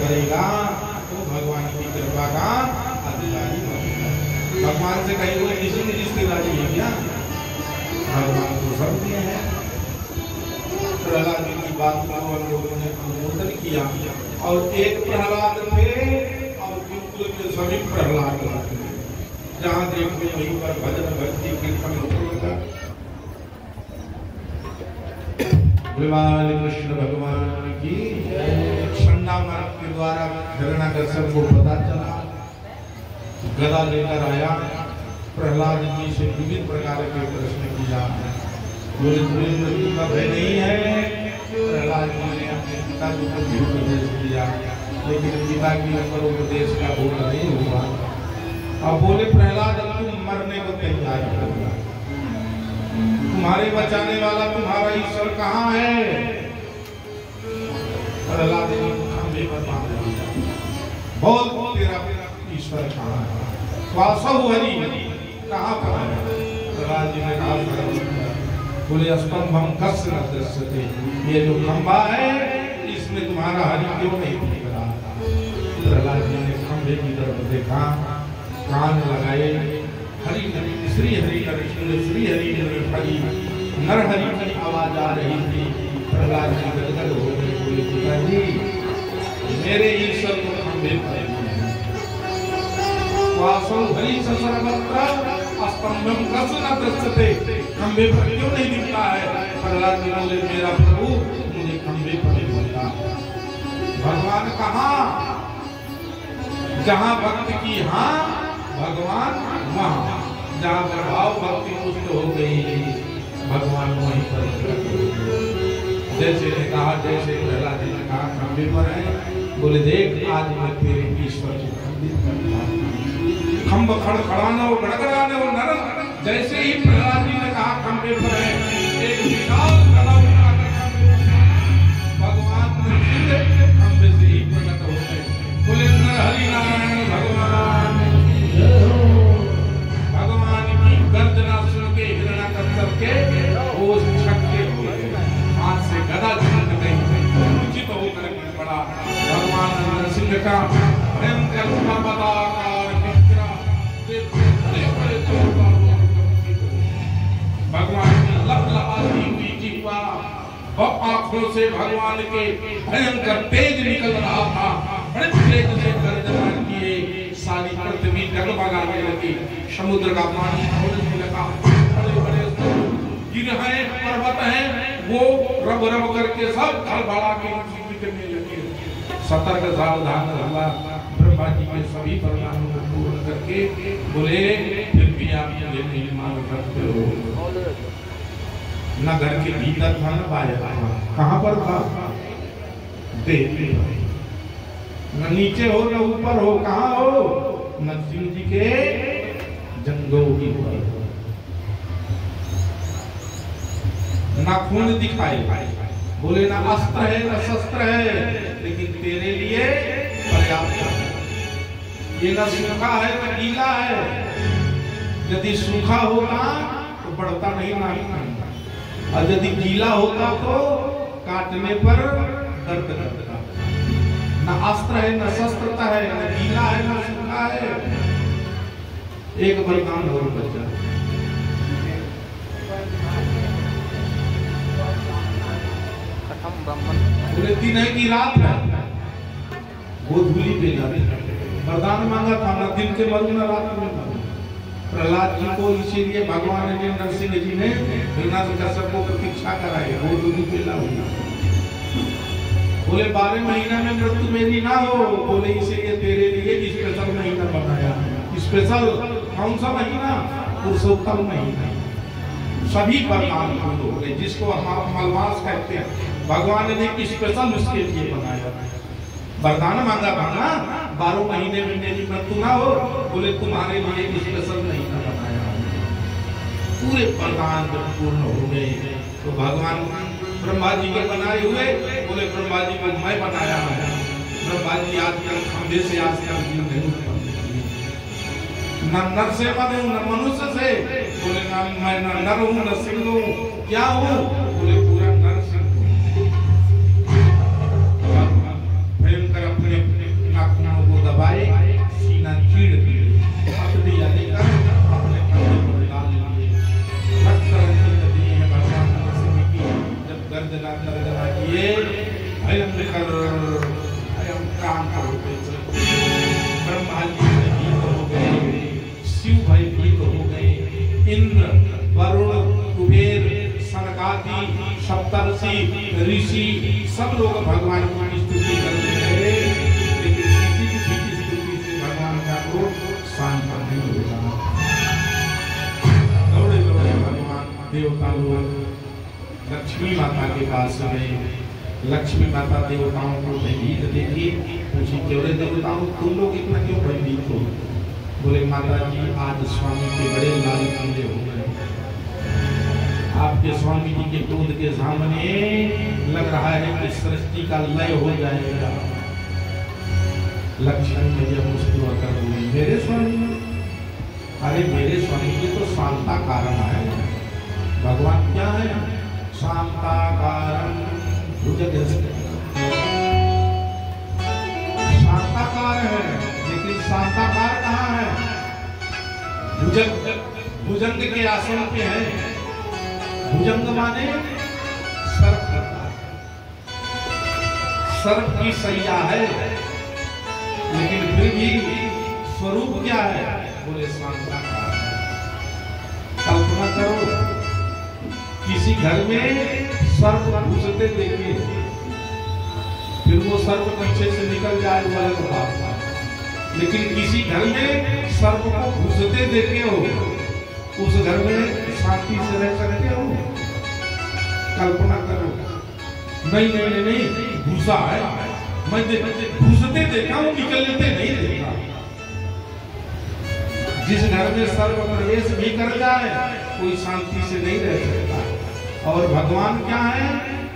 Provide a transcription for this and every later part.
करेगा तो भगवान की कृपा का अधिकारी बनेगा। भगवान से कहीं कोई किसी की रिश्तेदारी है क्या? भगवान को सब दिए हैं। प्रहलाद की बात को हम लोगों ने अनुमोदन किया और एक प्रहलाद थे और बिल्कुल के सभी प्रहलाद थे। जहाँ देखते वहीं पर भजन भक्ति कीर्तन होता। कृष्ण भगवान की ठंडा मार्ग के द्वारा हिरण्यकश्यप को पता चला, गदा लेकर आया, प्रहलाद जी से विविध प्रकार के प्रश्न किया। बोले मृत्यु का भय नहीं है। प्रहलाद जी ने अपने पिता जी को भी उपदेश दिया, लेकिन पिता की ऊपर उपदेश का बोल नहीं हुआ। अब बोले प्रहलाद तुम मरने को तैयार करना, तुम्हारे बचाने वाला तुम्हारा ईश्वर कहाँ है? प्रहलाद जी खंभे पर बांध दिया, बोल तेरा ईश्वर कहाँ है? वासव हरि कहाँ पर है? प्रहलाद जी ने कहा बोले स्तंभम कस्य न दृश्यते, ये जो खंभा है इसमें तुम्हारा हरि क्यों नहीं दिख रहा? प्रहलाद जी ने खंभे की तरफ देखा, कान लगाए, हरि श्री हरि श्री हरि हरि नर हरि की आवाज आ रही थी। प्रहलाद जी गदगद हो गए। बोले पिताजी मेरे ईश्वर को खंभे पर वासो हरि सर्वत्र स्तंभम कस्य न दृश्यते, खंभे पर क्यों नहीं दिखता है? प्रहलाद जी बोले मेरा प्रभु मुझे खंभे पर नहीं दिखता। भगवान कहाँ? जहाँ भक्त की हाँ भगवान वहाँ, जहाँ प्रभाव भक्ति पुष्ट हो गई भगवान वहीं पर। जैसे ने कहा, जैसे प्रहलाद जी ने कहा खंभे पर है, बोले देख आज मैं तेरे ईश्वर को खंडित करता हूँ। खंभ खड़खड़ाना हो गड़गड़ाने हो नरम, जैसे ही प्रहलाद जी ने कहा खंभे पर है, एक विशाल गदा उठाकर भगवान खंभे से ही प्रकट हो गए। बोले हरि नारायण भगवान, भगवान की गर्जना सुन के हिरण्यकश्यप के होश छक्के हो गए, हाथ से गदा छूट गई, मूर्छित होकर गिर पड़ा। भगवान नरसिंह का भयंकर पर्वताकार भगवान की लपलपाती हुई जिह्वा और आंखों से भगवान के भयंकर तेज निकल रहा था। बड़े तेज से गर्जना किए, सारी पृथ्वी डगमगाने लगी, समुद्र का पानी खोलने लगा। बड़े बड़े गिर हैं, पर्वत हैं, वो रब रब करके सब खड़बड़ा के गिरने लगे। सतर्क सावधान रहा। ब्रह्मा जी के सभी वरदानों को पूर्ण करके बोले फिर भी आप मुझे नहीं मान सकते हो। न घर के भीतर था न बाहर था, कहाँ पर था? देह में। न नीचे हो न ऊपर हो, कहाँ हो? नरसिंह जी के जंगों की ऊपर। ना खून दिखाई, बोले ना अस्त्र है न शस्त्र है, लेकिन तेरे लिए पर्याप्त है। ये न सूखा है न गीला है, यदि सूखा होता तो बढ़ता नहीं नाटता, और यदि गीला होता तो काटने पर दर्द करता। न अस्त्र है न शस्त्रता है, न गीला है न सूखा है। एक वरदान और बचा, पूरे दिन है कि रात है, वो धूली पे जाते। वरदान मांगा था, न दिन के मरू न रात में मरू। प्रहलाद जी को इसीलिए भगवान ने नरसिंह जी ने हिरण्यकश्यप को प्रतीक्षा कराई, वो धूली पे ला हुआ। बोले 12 महीना में मृत्यु मेरी ना हो, बोले इसीलिए तेरे लिए स्पेशल महीना बनाया। स्पेशल कौन सा महीना? पुरुषोत्तम महीना। सभी वरदान पूर्ण हो गए, जिसको हम मलमास कहते हैं, भगवान ने स्पेशल उसके लिए बनाया। वरदान मांगा भाना 12 महीने में मेरी मृत्यु ना हो, बोले तुम्हारे लिए स्पेशल महीना बनाया। पूरे वरदान जब पूर्ण हो गए तो भगवान ब्रह्मा जी के बनाए हुए, बोले ब्रह्मा जी को मैं बनाया है। ब्रह्मा जी आजकल खंभे से आजकल नहीं न नर से बने न मनुष्य से, बोले ना मैं न नर हूँ न सिंह हूँ, क्या हूँ? बोले पूरा नर सिंह। भयंकर अपने सप्तर्षि ऋषि सब लोग भगवान की स्तुति करते रहे, लेकिन किसी की स्तुति से भगवान का क्रोध शांत नहीं होता। दौड़े दौड़े भगवान देवता लोग लक्ष्मी माता के पास गए। लक्ष्मी माता देवताओं को भयभीत देखी, पूछी क्यों रे देवताओं तुम लोग इतना क्यों भयभीत हो? बोले माता जी आज स्वामी के बड़े लाल पीले हो गए, आपके स्वामी जी के क्रोध के सामने लग रहा है कि सृष्टि का लय हो जाएगा। लक्ष्मी मैया मुस्कुराकर बोली मेरे स्वामी, अरे मेरे स्वामी जी तो शांता कारण है। भगवान क्या है? शांता कारण शांताकार है, लेकिन शांताकार कहाँ है? भुजंग के आसन पे है। भुजंग माने सर्प, सर्प की सैया है, लेकिन फिर भी स्वरूप क्या है? बोले शांताकार। कल्पना करो किसी घर में सर्प घुसते देखिए, फिर वो सर्प पीछे से निकल जाए वो अलग बात है, लेकिन किसी घर में सर्प को घुसते देखे हो, उस घर में शांति से रह सकते हो? कल्पना करो। नहीं नहीं नहीं घुसा है, मैं घुसते देखा हूं, निकलते नहीं देखा। जिस घर में सर्प प्रवेश भी कर जाए कोई शांति से नहीं रह सकता। और भगवान क्या है?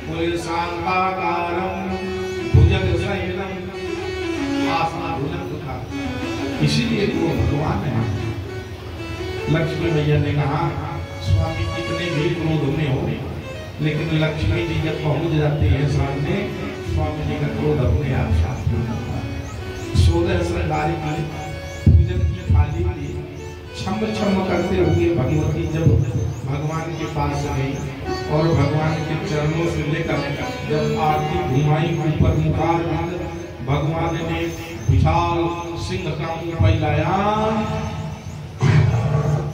बोले शांताकारम भुजग सहितम आसना भुजंग का, इसीलिए वो भगवान है। लक्ष्मी मैया ने कहा स्वामी कितने भी क्रोध में हो, लेकिन लक्ष्मी जी जब पहुंच जाती है सामने, स्वामी जी का क्रोध अपने आप शांत हो जाता है। 16 श्रृंगारी की पूजन की थाली की छम छम करते हुए भगवती जब भगवान के पास गई और भगवान के चरणों से लेकर जब आरती घुमाई ऊपर मुखार भगवान ने विशाल सिंह का फैलाया,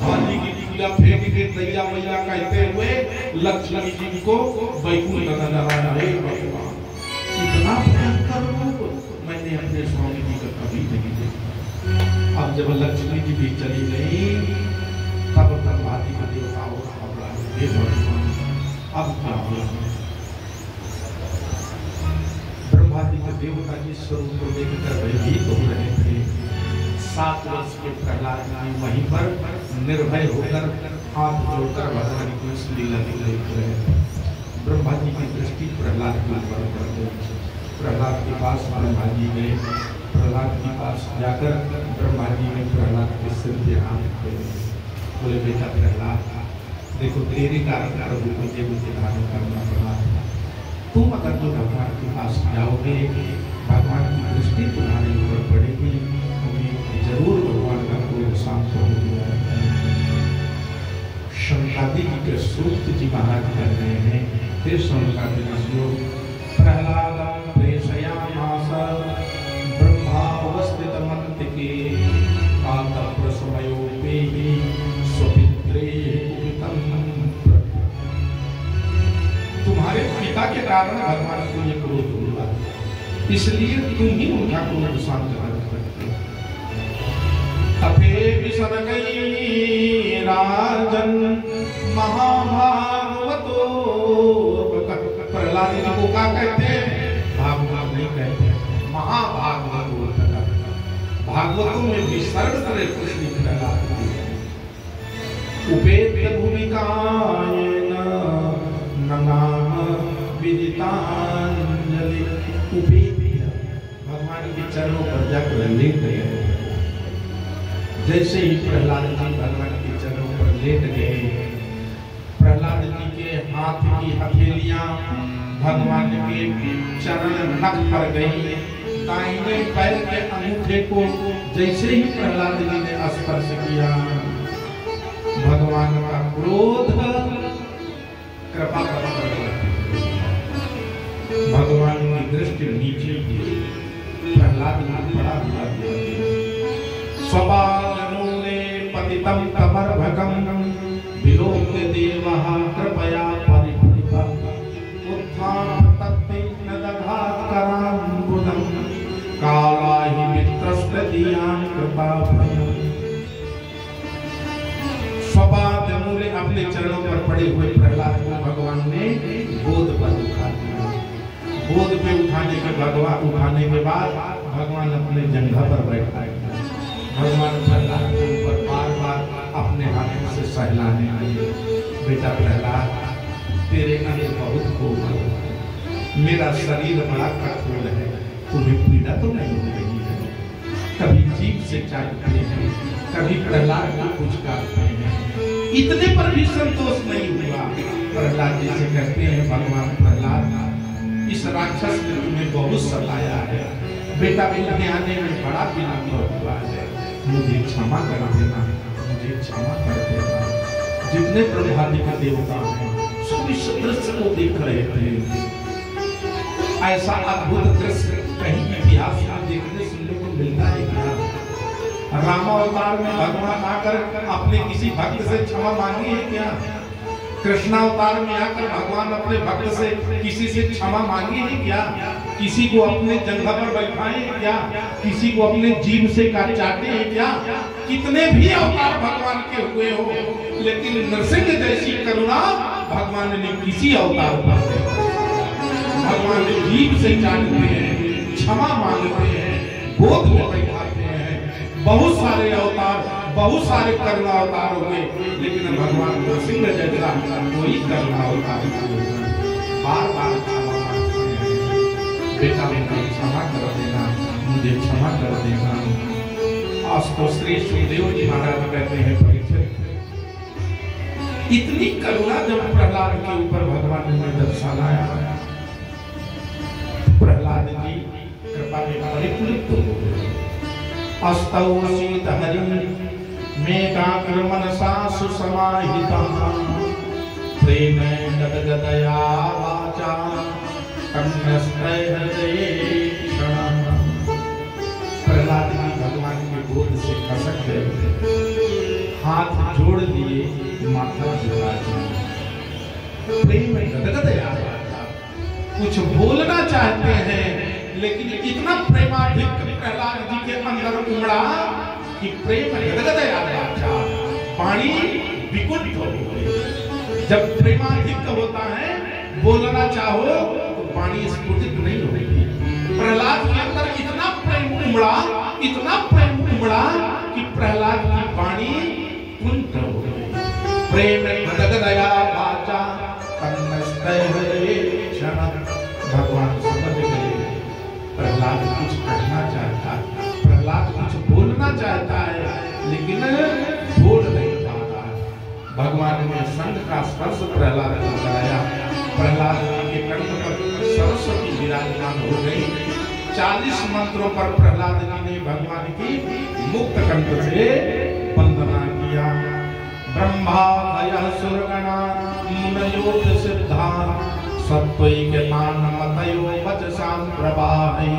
थाली की पूजा फेंक के दैया मैया कहते हुए लक्ष्मी जी को वैकुंठ नजर आया। हे भगवान इतना भयंकर रूप मैंने अपने स्वामी जी का कभी नहीं देखा। अब जब लक्ष्मी जी भी चली गई तब ब्रह्मादि के देवताओं का हमला भगवान अब क्या हुआ? ब्रह्मादि के देवता जी स्वरूप को देखकर भयभीत हो रहे थे। 7 वर्ष के प्रहलाद जी वहीं पर निर्भय होकर हाथ जोड़कर भगवान की इस लीला देख रहे थे। ब्रह्मा जी की दृष्टि प्रहलाद के ऊपर पड़ गई। प्रहलाद के पास ब्रह्मा जी गए। प्रहलाद के पास जाकर ब्रह्मा जी ने प्रहलाद के सिर पे हाथ फेरे। बोले बेटा प्रहलाद देखो तेरे कारण प्रभु मुझे धारण करना पड़ा। तुम अगर जो भगवान के पास जाओगे भगवान की दृष्टि तुम्हारे ऊपर पड़ेगी, तुम्हें जरूर भगवान का क्रोध शांत होगा। शंकादि जी के सूक्त जी महाराज कर रहे हैं। फिर शंकादि ऋषियों प्रहलाद प्रेषयामास ब्रह्मावस्थित मंत्रिके कातप्रसमयोपेहि स्वपित्रे कुपितं। तुम्हारे पिता के कारण भगवान को ये क्रोध हुआ, इसलिए तुम ही उनका क्रोध शांत कर सकते हो। तपे विसर्गई राजन महाभागवतो। प्रहलाद जी को क्या कहते हैं? भागवत नहीं कहते, महाभागवतो। भागवतों में विसर्ग करे कृष्ण प्रहलाद उपेत्य भूमिकायेन ननाम विदितांजलि। उपेत्य भगवान के चरणों पर जाकर लेट गए। जैसे ही प्रहलाद जी भगवान के चरणों पर लेट गए, प्रहलाद जी के हाथ की हथेलियां भगवान के चरण नख पर गई। दाहिने पैर के अंगूठे को जैसे ही प्रहलाद जी ने स्पर्श किया, भगवान का क्रोध कृपा कर भगवान की दृष्टि नीचे गिरी। प्रहलाद जी बड़ा हुआ। स्वबालमूले पतितं तमर्भकं विलोक्य देवः कृपया परिपृतं। काला ही मित्रस्त्रियां कृपा स्वपाद मूले अपने चरणों पर पड़े हुए प्रहलाद को भगवान ने गोद पर उठा लिया। गोद पे उठाने के बाद भगवान अपने जंघा पर बैठा। भगवान प्रहलाद के ऊपर बार-बार अपने हाथों से सहलाने लगे। बेटा प्रहलाद, तेरे अंग बहुत कोमल है, मेरा शरीर बड़ा कठोर है, तुम्हें पीड़ा तो नहीं हो रही है? कभी जीभ से चाटते हैं, कभी प्रहलाद को कुछ काटते हैं, इतने पर भी संतोष नहीं हुआ। प्रहलाद जी से कहते हैं, भगवान प्रहलाद, इस राक्षस ने तुम्हें बहुत सताया है, बेटा मिलने आने में बड़ा विलंब हुआ है, मुझे क्षमा कर देना, मुझे क्षमा कर देना। जितने ब्रह्मादि के देवता हैं सब इस दृश्य को देख रहे थे। ऐसा अद्भुत दृश्य कहीं इतिहास में देखने सुनने को मिलता है क्या? रामावतार में भगवान आकर अपने किसी भक्त से क्षमा मांगी है क्या? कृष्णावतार में आकर भगवान अपने भक्त से किसी से क्षमा मांगी है क्या? किसी को अपने जंघा पर बैठाए क्या? किसी को अपने जीभ से चाटे हैं क्या? कितने भी अवतार भगवान के हुए हो, लेकिन नरसिंह जैसी करुणा भगवान ने किसी अवतार पर नहीं। भगवान ने जीभ से चाटते हैं, क्षमा मांगते हैं, गोद में बैठाते हैं। बहुत सारे अवतार, बहुत सारे करुणा अवतार हुए, लेकिन भगवान नरसिंह जैसा कोई करुणा अवतार नहीं हुआ। बार-बार क्षमा मांगते हैं, बेटा मुझे क्षमा कर देना, मुझे क्षमा कर देना। आज तो श्री सुखदेव जी महाराज कहते हैं, परीक्षित, इतनी करुणा जब प्रहलाद के ऊपर भगवान ने दर्शाया, प्रहलाद जी कृपा में परिपूरित हो गए। अस्तौ असीत हरि मेकाग्र मनसा सुसमाहिता प्रेमेण गदगदया वाचा कन्यस्त्रय हृदये क्षणा। प्रहलाद जी भगवान के गोद से खसक गए, हाथ जोड़ लिए, माथा झुका दिया। प्रेम गदगदया वाचा, कुछ बोलना चाहते हैं, लेकिन इतना प्रेमाधिक प्रहलाद जी के अंदर उमड़ा कि प्रेम गदगदया वाचा, वाणी विकुट हो गई। जब प्रेमाधिक होता है, बोलना चाहो तो वाणी स्फुटित नहीं होगी। प्रहलाद के अंदर इतना प्रेम उमड़ा, इतना प्रेम उमड़ा कि प्रहलाद की वाणी कुंठ हो गई। प्रेम गदगदया वाचा कन्नस्तय हृदये क्षणा। भगवान समझ गए प्रहलाद कुछ कहना चाहता है, प्रहलाद कुछ बोलना चाहता है, लेकिन बोल नहीं पाता। भगवान ने संग का स्पर्श प्रहलाद को कराया। प्रहलाद के कंठ पर सरस्वती विराजमान हो गई। 40 मंत्रों पर प्रहलाद जी ने भगवान की मुक्त कंठ से वंदना किया। ब्रह्मा दया सुरगणा मुनयोत सिद्धा सत्वैकतान मतयो वचसां प्रवाहै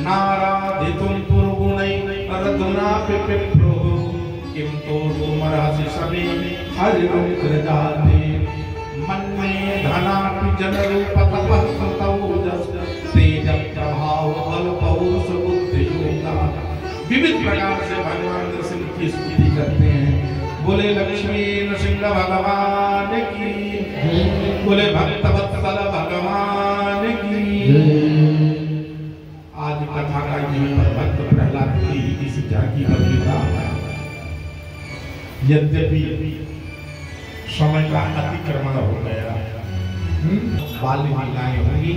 नाराधितुं पुरुगुणै अरधुना पिप्रुः किं तोषुमर्हसि समे हरिरुद्रजाते मन्ये धनापि जनरूपतपः कृतौजस् तेज प्रभाव बल पौरुष बुद्धि योगा। विविध प्रकार से भगवान नरसिंह की स्तुति करते हैं। बोले लक्ष्मी नृसिंह भगवान की, बोले भक्तवत्सल भगवान की। आज कथा का यहीं पर भक्त प्रहलाद की इस झांकी का विराम है। यद्यपि समय का अतिक्रमण हो गया, बाल लीलाएं होंगी।